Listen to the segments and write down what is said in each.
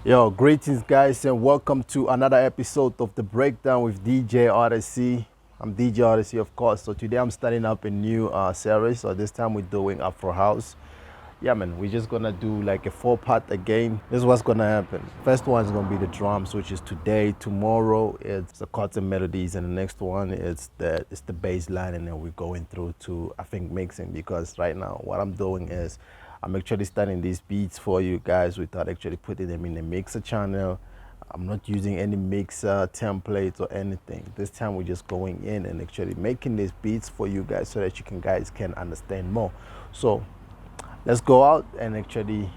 Yo, greetings guys and welcome to another episode of The Breakdown with DJ Odyccy. I'm DJ Odyccy, of course. So today I'm starting up a new series. So this time we're doing Afro House. Yeah man, we're just gonna do like a 4-part again. This is what's gonna happen. First one is gonna be the drums, which is today. Tomorrow it's the chords and melodies, and the next one is the bass line, and then we're going through to I think mixing, because right now what I'm doing is I'm actually starting these beats for you guys without actually putting them in the mixer channel. I'm not using any mixer templates or anything. This time we're just going in and actually making these beats for you guys so that you guys can understand more. So let's go out and actually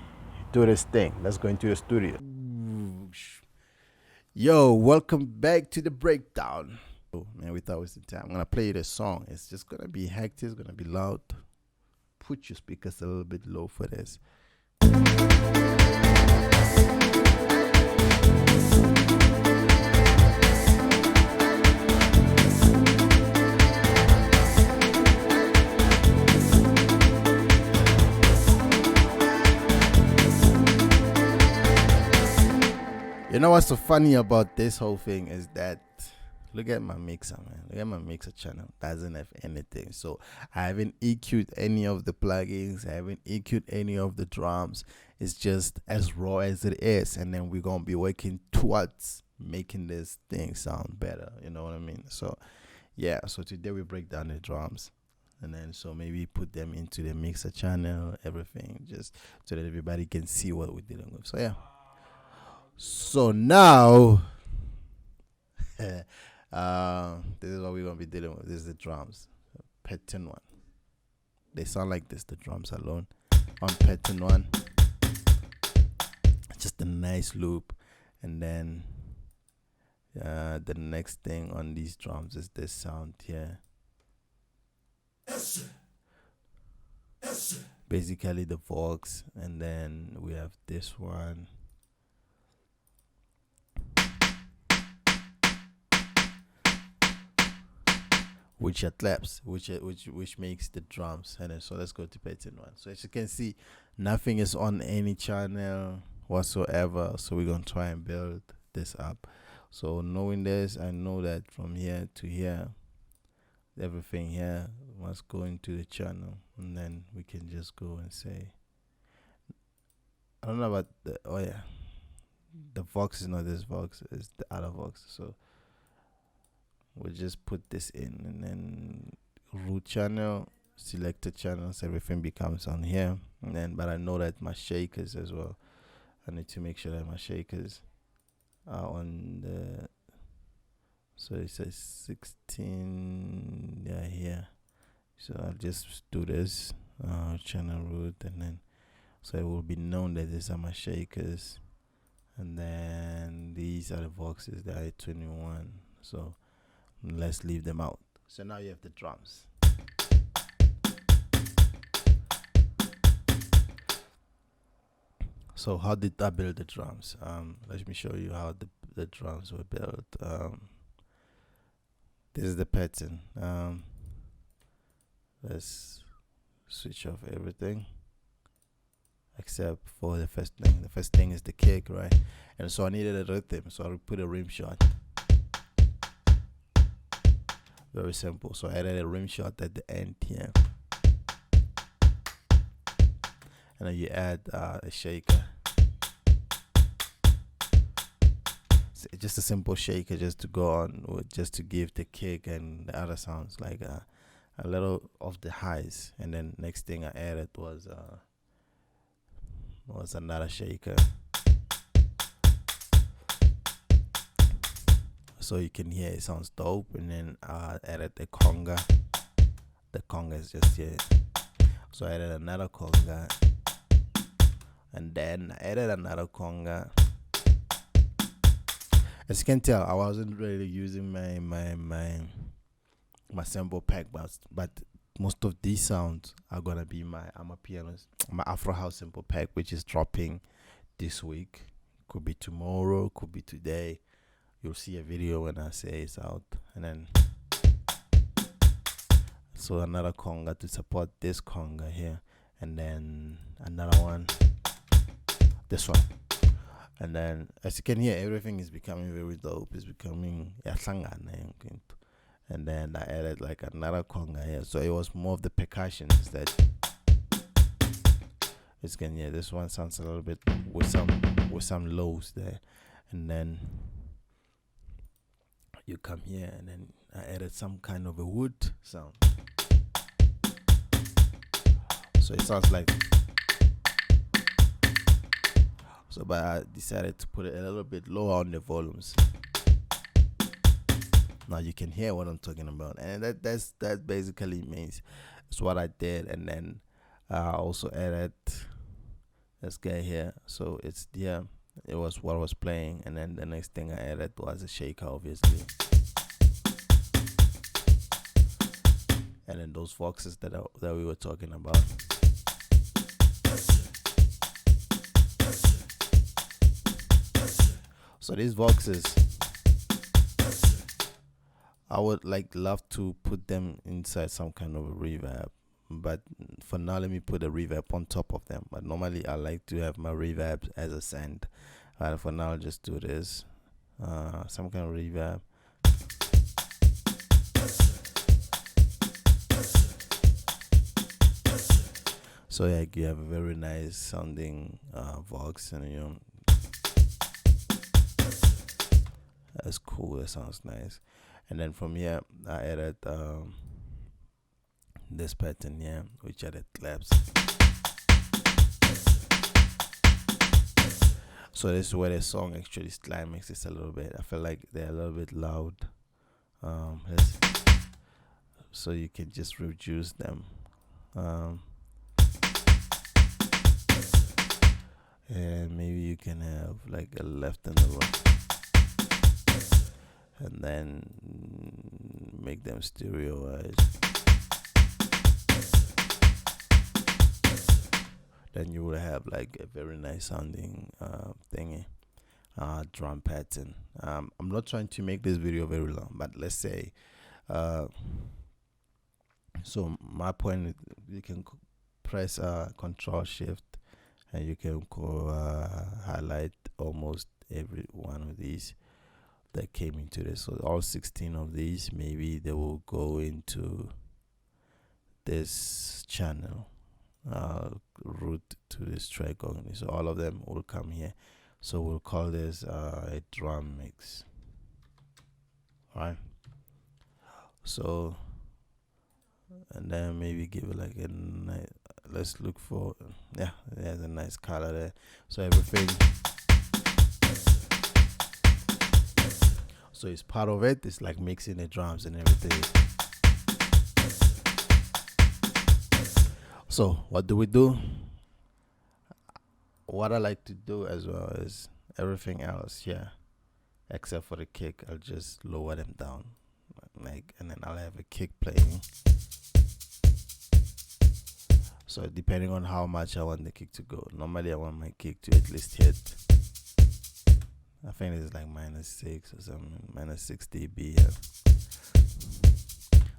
do this thing. Let's go into the studio. Yo, welcome back to The Breakdown. Oh man, without wasting time, I'm gonna play you the song. It's just gonna be hectic, it's gonna be loud. Put your speakers a little bit low for this. You know what's so funny about this whole thing is that look at my mixer, man. Look at my mixer channel. Doesn't have anything. So I haven't EQ'd any of the plugins. I haven't EQ'd any of the drums. It's just as raw as it is. And then we're gonna be working towards making this thing sound better. You know what I mean? So yeah, so today we break down the drums. And then so maybe put them into the mixer channel, everything, just so that everybody can see what we're dealing with. So yeah. So now this is what we're gonna be dealing with. This is the drums. Pattern 1. They sound like this, the drums alone. On pattern 1. Just a nice loop. And then the next thing on these drums is this sound here. Basically the Vox, and then we have this one. Which are claps, which makes the drums. And then so let's go to pattern 1. So as you can see, nothing is on any channel whatsoever. So we're gonna try and build this up. So knowing this, I know that from here to here, everything here must go into the channel, and then we can just go and say, I don't know about the the Vox is not this Vox, it's the other Vox. So we'll just put this in, and then root channel, selected channels, everything becomes on here. And then but I know that my shakers as well, I need to make sure that my shakers are on the, so it says 16, yeah, here. So I'll just do this channel root, and then so it will be known that these are my shakers, and then these are the Voxes, the I-21. So let's leave them out. So now you have the drums. So how did I build the drums? Let me show you how the drums were built. This is the pattern. Let's switch off everything except for the first thing. The first thing is the kick, right? And so I needed a rhythm, so I put a rim shot. Very simple. So I added a rim shot at the end here, and then you add a shaker. So just a simple shaker, just to go on with, just to give the kick and the other sounds, like a little of the highs. And then next thing I added was another shaker. So you can hear it sounds dope. And then I added the conga. The conga is just here. So I added another conga, and then I added another conga. As you can tell, I wasn't really using my sample pack, but most of these sounds are gonna be my Afro House sample pack, which is dropping this week. Could be tomorrow, could be today. You'll see a video when I say it's out. And then so another conga to support this conga here, and then another one, this one. And then, as you can hear, everything is becoming very dope. It's becoming yahlangana yonke into. And then I added like another conga here, so it was more of the percussions that it's can hear. This one sounds a little bit with some lows there, and then you come here, and then I added some kind of a wood sound, so it sounds like. So, but I decided to put it a little bit lower on the volumes. Now you can hear what I'm talking about, and that basically means it's what I did. And then I also added this guy here, so it's here. It was what I was playing, and then the next thing I added was a shaker, obviously, and then those voxes that we were talking about. So these voxes, I would love to put them inside some kind of a reverb, but for now let me put a reverb on top of them. But normally I like to have my reverb as a send. For now I'll just do this, some kind of reverb. So yeah, you have a very nice sounding vox, and that's cool. That sounds nice. And then from here, I added this pattern here, which added claps. So this is where the song actually climaxes a little bit. I feel like they're a little bit loud. So you can just reduce them. And maybe you can have like a left and a right, and then make them stereoized. Then you will have like a very nice sounding thingy, drum pattern. I'm not trying to make this video very long, but let's say, so my point is you can press Control Shift, and you can highlight almost every one of these that came into this. So all 16 of these, maybe they will go into this channel, route to this track only. So all of them will come here. So we'll call this a drum mix. All right. So, and then maybe give it like a nice, let's look for, yeah, there's a nice color there. So everything, so it's part of it. It's like mixing the drums and everything. So what do we do? What I like to do as well is everything else here, except for the kick, I'll just lower them down, like, and then I'll have a kick playing. So depending on how much I want the kick to go, normally I want my kick to at least hit, I think it's like -6 or something, -6 dB. Yeah.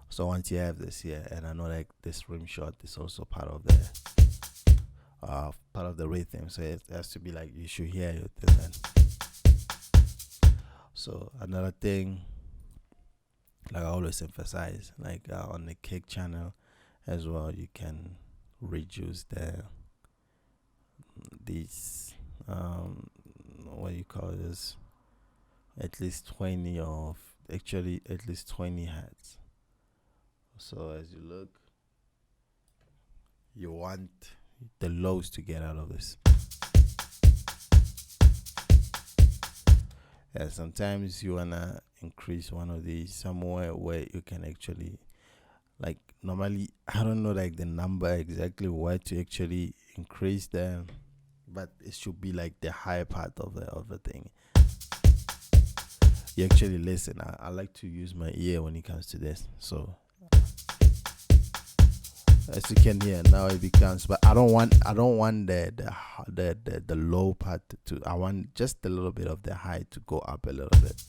So once you have this here, and I know like this rim shot is also part of the rhythm, so it has to be like you should hear it. And then, so another thing, like I always emphasize, like on the kick channel as well, you can reduce these what you call this, at least 20 of, actually at least 20 hertz. So as you look, you want the lows to get out of this. Yeah, sometimes you wanna increase one of these somewhere where you can actually, like, normally I don't know like the number exactly where to actually increase them, but it should be like the high part of the thing. You actually listen. I like to use my ear when it comes to this. So as you can hear now, it becomes, but I don't want the low part to, I want just a little bit of the high to go up a little bit.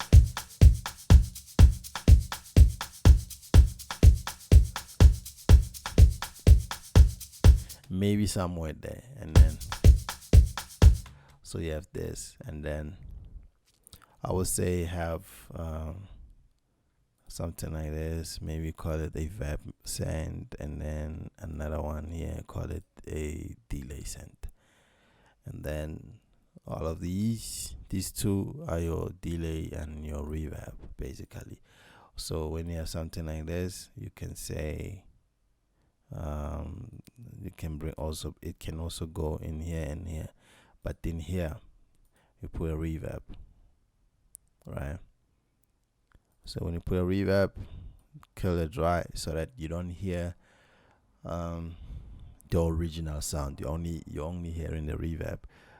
Maybe somewhere there, and then So you have this, and then I would say have something like this. Maybe call it a VAP send, and then another one here, call it a delay send. And then all of these two are your delay and your reverb, basically. So when you have something like this, you can say you can bring also, it can also go in here and here, but in here you put a reverb, right? So when you put a reverb, kill it dry so that you don't hear the original sound. You're only hearing the reverb.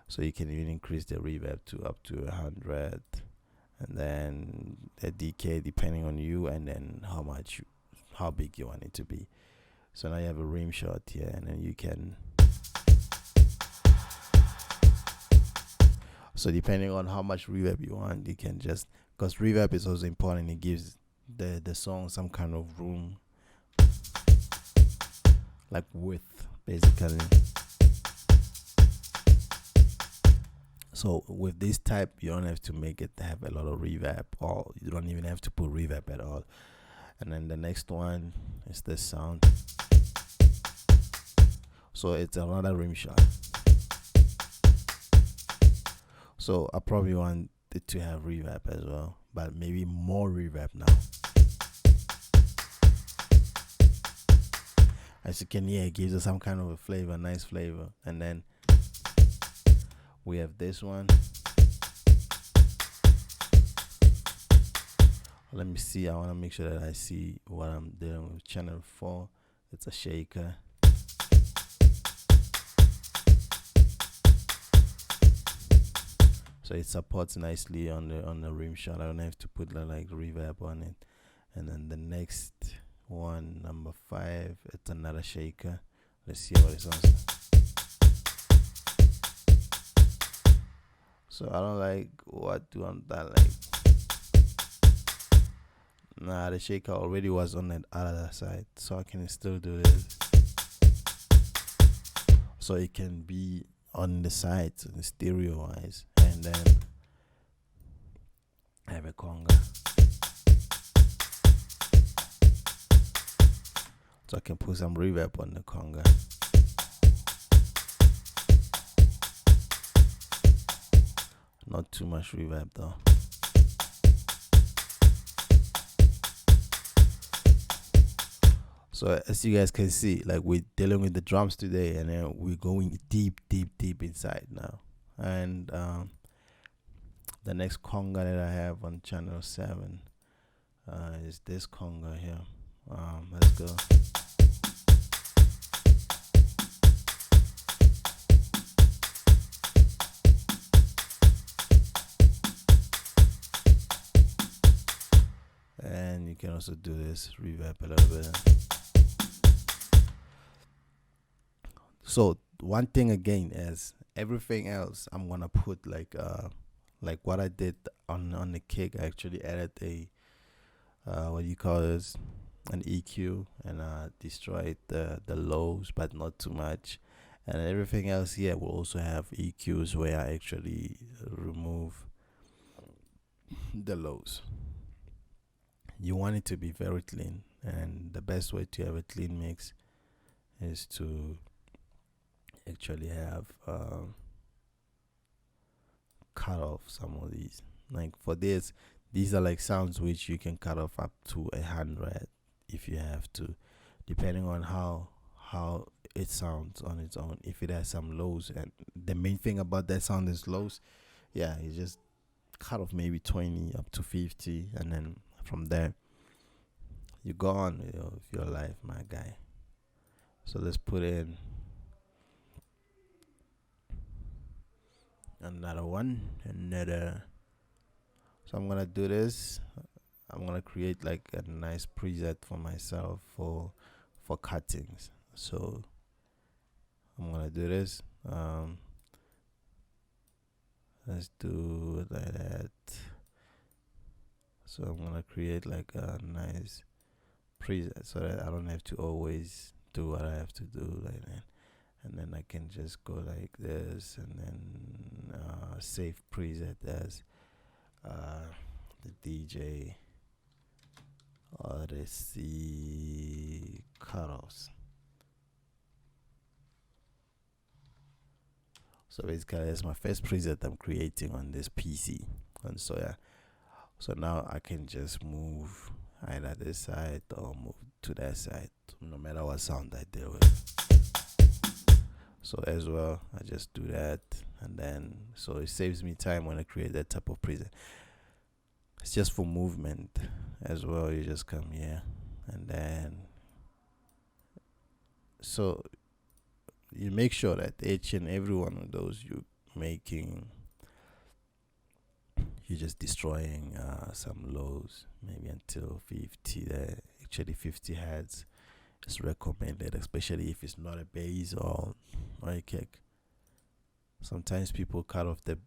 So you can even increase the reverb to up to 100, and then the decay depending on you, and then how big you want it to be. So now you have a rim shot here, and then you can. So depending on how much reverb you want, you can just, because reverb is also important. It gives the song some kind of room, like width, basically. So with this type, you don't have to make it have a lot of reverb, or you don't even have to put reverb at all. And then the next one is this sound. So it's another rim shot. So I probably want it to have reverb as well, but maybe more reverb now. As you can hear, it gives us some kind of a flavor, nice flavor. And then we have this one. Let me see. I want to make sure that I see what I'm dealing with. Channel 4. It's a shaker. So it supports nicely on the rim shot. I don't have to put like reverb on it. And then the next one, number 5, it's another shaker. Let's see what it's on. So I don't like what do on that like. Nah, the shaker already was on that other side, so I can still do this. So it can be on the sides, stereo wise, and then have a conga. So I can put some reverb on the conga. Not too much reverb though. So as you guys can see, like we're dealing with the drums today, and then we're going deep inside now. And the next conga that I have on channel 7 is this conga here. Let's go. And you can also do this reverb a little bit. So one thing again is everything else I'm gonna put like what I did on the kick. I actually added a what do you call this, an EQ, and destroyed the lows, but not too much. And everything else here will also have EQs where I actually remove the lows. You want it to be very clean, and the best way to have a clean mix is to actually have cut off some of these. Like for this, these are like sounds which you can cut off up to 100 if you have to, depending on how it sounds on its own. If it has some lows, and the main thing about that sound is lows, yeah, you just cut off maybe 20 up to 50, and then from there you go on with your life, my guy. So let's put in another one, so I'm gonna do this. I'm gonna create like a nice preset for myself for cuttings. So I'm gonna do this. Let's do it like that. So I'm gonna create like a nice preset so that I don't have to always do what I have to do like that. and then I can just go like this, and then save preset as the DJ Odyccy cutoffs. So basically, that's my first preset I'm creating on this PC. And so yeah, so now I can just move either this side or move to that side, no matter what sound I deal with. So as well, I just do that, and then so it saves me time when I create that type of preset. It's just for movement as well. You just come here, and then so you make sure that each and every one of those you're making, you're just destroying some lows, maybe until 50. There, actually 50 hertz is recommended, especially if it's not a bass or a kick. Sometimes people cut off the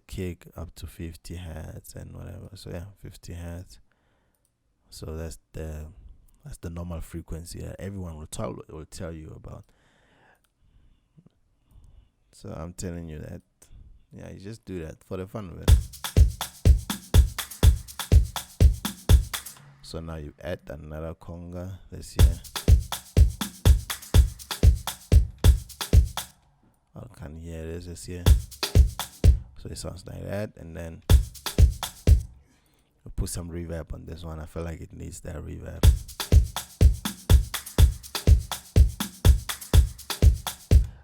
kick up to 50 hertz and whatever. So yeah, 50 hertz. So that's the normal frequency that everyone will tell you about. So I'm telling you that, yeah, you just do that for the fun of it. So now you add another conga this here. I can hear this here. So it sounds like that, and then we'll put some reverb on this one. I feel like it needs that reverb.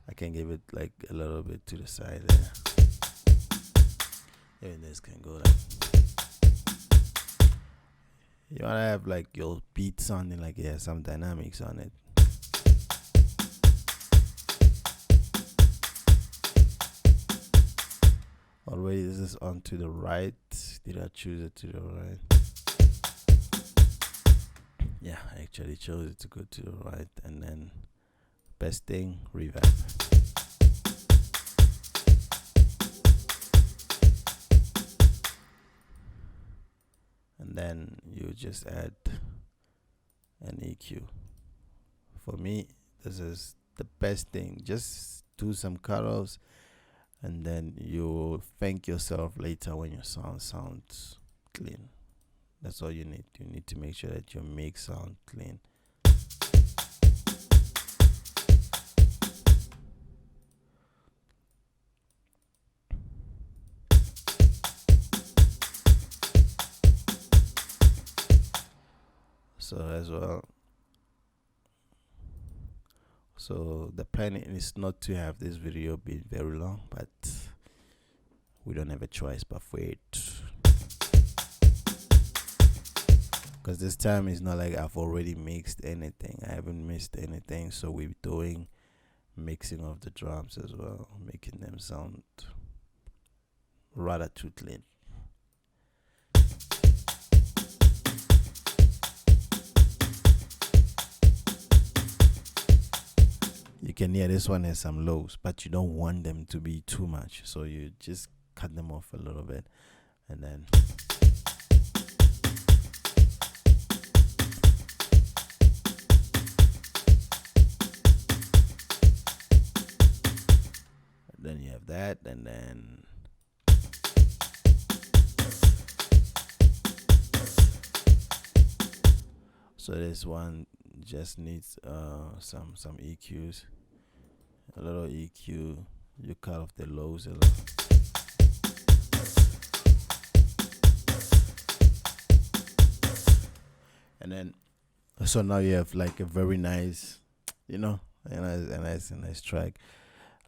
I can give it like a little bit to the side there. Even this can go like. You wanna have like your beat sounding like it has some dynamics on it. Already this is on to the right. Did I choose it to the right? Yeah, I actually chose it to go to the right. And then best thing, reverb. And then you just add an EQ. For me, this is the best thing. Just do some cutoffs, and then you'll thank yourself later when your sound sounds clean. That's all you need. You need to make sure that your mix sound clean. So as well, so the plan is not to have this video be very long, but we don't have a choice but for it, because this time is not like I've already mixed anything. I haven't missed anything, so we're doing mixing of the drums as well, making them sound rather too clean. You can hear this one has some lows, but you don't want them to be too much, so you just cut them off a little bit, and then you have that, and then so this one just needs some EQs, a little EQ. You cut off the lows a little. And then so now you have like a very nice, a nice track.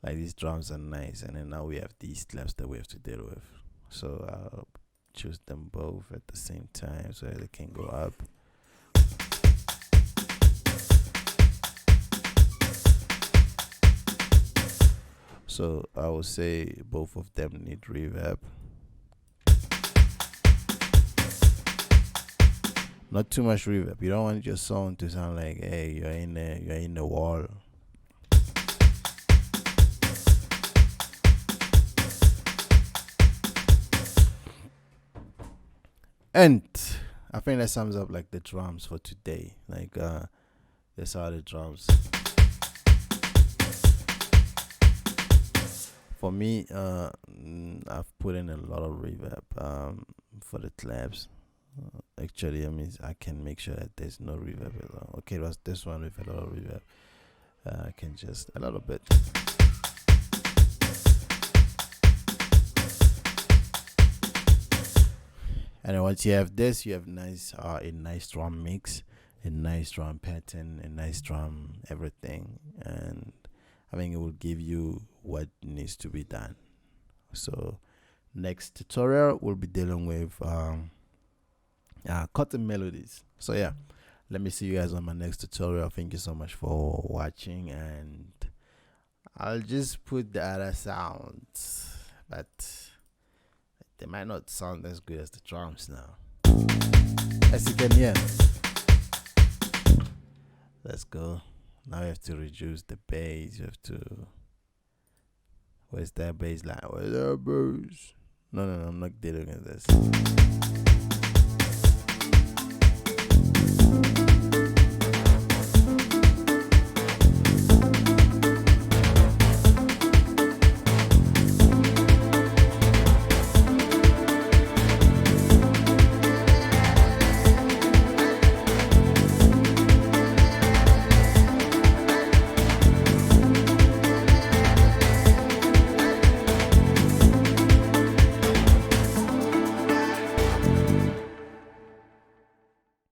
Like these drums are nice, and then now we have these claps that we have to deal with. So I'll choose them both at the same time so that they can go up. So I would say both of them need reverb. Not too much reverb. You don't want your song to sound like, hey, you're in the wall. And I think that sums up like the drums for today. Like that's how the drums. For me, I've put in a lot of reverb for the claps. Actually, I mean, I can make sure that there's no reverb at all. Okay, it was this one with a lot of reverb. I can just a little bit. And then once you have this, you have a nice drum mix, a nice drum pattern, a nice drum everything, and I think it will give you what needs to be done. So next tutorial we'll be dealing with cutting melodies. So yeah, let me see you guys on my next tutorial. Thank you so much for watching, and I'll just put the other sounds, but they might not sound as good as the drums now. As you can hear. Let's go. Now you have to reduce the bass. You have to. Where's that bass line? Where's that bass? No, I'm not dealing with this.